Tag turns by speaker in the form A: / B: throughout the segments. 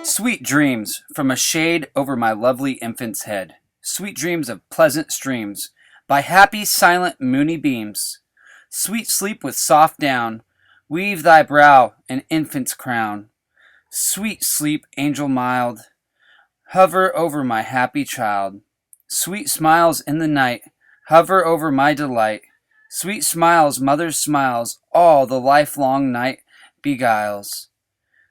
A: Sweet dreams from a shade over my lovely infant's head, sweet dreams of pleasant streams, by happy silent moony beams. Sweet sleep with soft down, weave thy brow an infant's crown. Sweet sleep, angel mild, hover over my happy child. Sweet smiles in the night, hover over my delight. Sweet smiles, mother's smiles, all the lifelong night beguiles.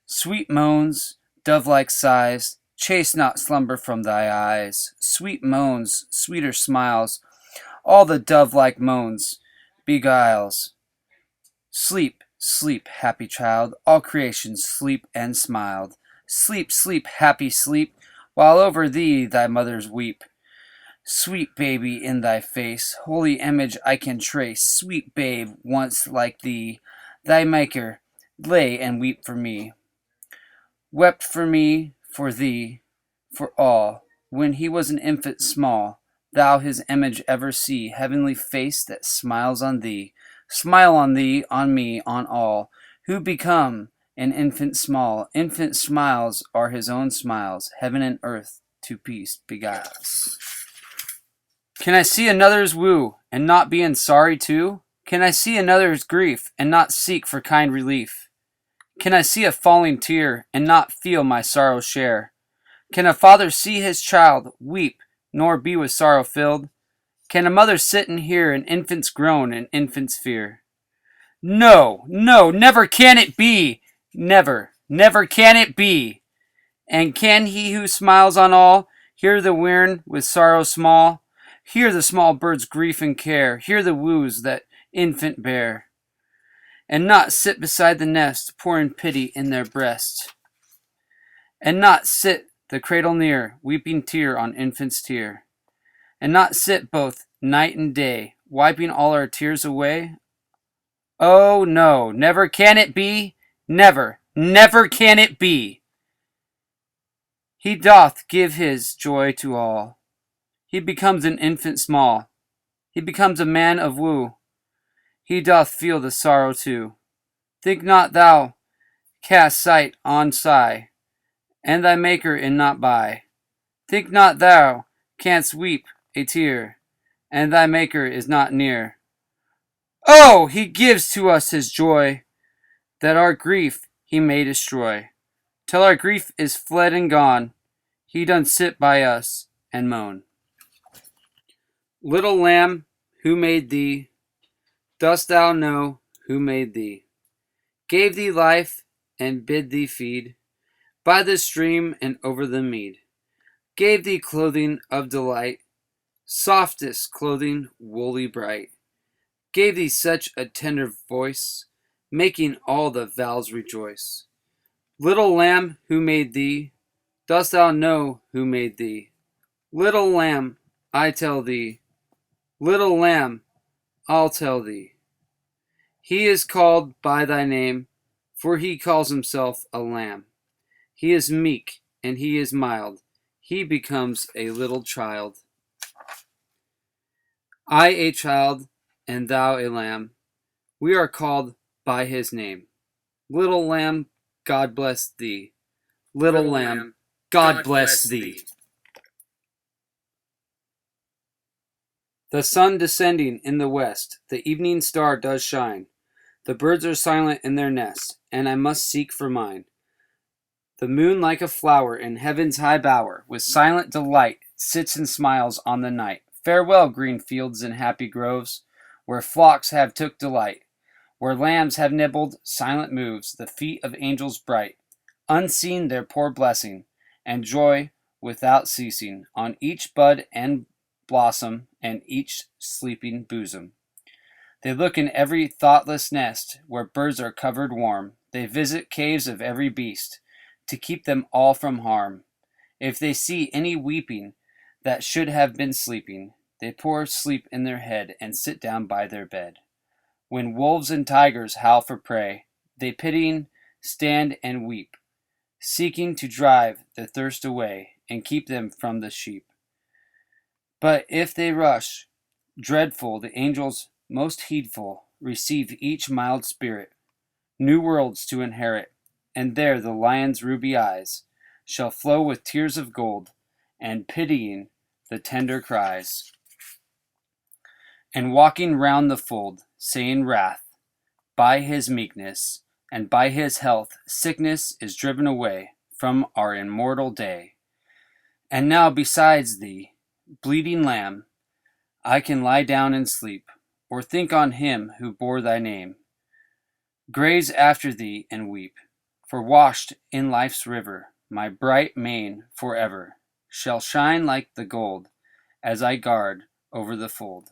A: Sweet moans, dove-like sighs, chase not slumber from thy eyes. Sweet moans, sweeter smiles, all the dove-like moans beguiles. Sleep, sleep, happy child, all creation sleep and smiled. Sleep, sleep, happy sleep, while over thee thy mothers weep. Sweet baby in thy face, holy image I can trace. Sweet babe, once like thee, thy maker, lay and weep for me. Wept for me, for thee, for all, when he was an infant small. Thou his image ever see, heavenly face that smiles on thee. Smile on thee, on me, on all, who become an infant small. Infant smiles are his own smiles, heaven and earth to peace beguiles. Can I see another's woo, and not be in sorry too? Can I see another's grief, and not seek for kind relief? Can I see a falling tear, and not feel my sorrow share? Can a father see his child weep, nor be with sorrow filled? Can a mother sit and hear an infant's groan and infant's fear? No, no, never can it be! Never, never can it be! And can he who smiles on all hear the weirn with sorrow small? Hear the small bird's grief and care, hear the woos that infant bear, and not sit beside the nest, pouring pity in their breast, and not sit the cradle near, weeping tear on infant's tear, and not sit both night and day, wiping all our tears away? Oh no, never can it be, never, never can it be! He doth give his joy to all. He becomes an infant small. He becomes a man of woo. He doth feel the sorrow too. Think not thou cast sight on sigh, and thy maker in not by. Think not thou canst weep a tear, and thy maker is not near. Oh, he gives to us his joy, that our grief he may destroy. Till our grief is fled and gone, he done sit by us and moan. Little lamb, who made thee? Dost thou know who made thee? Gave thee life and bid thee feed by the stream and over the mead. Gave thee clothing of delight, softest clothing, woolly bright. Gave thee such a tender voice, making all the vows rejoice. Little lamb, who made thee? Dost thou know who made thee? Little lamb, I tell thee. Little lamb, I'll tell thee. He is called by thy name, for he calls himself a lamb. He is meek and he is mild. He becomes a little child. I a child, and thou a lamb. We are called by his name. Little lamb, God bless thee. Little lamb, God bless thee. The sun descending in the west, the evening star does shine. The birds are silent in their nest, and I must seek for mine. The moon, like a flower in heaven's high bower, with silent delight sits and smiles on the night. Farewell, green fields and happy groves, where flocks have took delight, where lambs have nibbled. Silent moves the feet of angels bright. Unseen their poor blessing, and joy without ceasing, on each bud and blossom, and each sleeping bosom. They look in every thoughtless nest, where birds are covered warm. They visit caves of every beast, to keep them all from harm. If they see any weeping that should have been sleeping, they pour sleep in their head, and sit down by their bed. When wolves and tigers howl for prey, they pitying stand and weep, seeking to drive the thirst away, and keep them from the sheep. But if they rush, dreadful, the angels most heedful receive each mild spirit, new worlds to inherit, and there the lion's ruby eyes shall flow with tears of gold, and pitying the tender cries. And walking round the fold, saying wrath, by his meekness, and by his health, sickness is driven away from our immortal day. And now besides thee, bleeding lamb, I can lie down and sleep, or think on him who bore thy name. Graze after thee and weep, for washed in life's river, my bright mane forever shall shine like the gold, as I guard over the fold.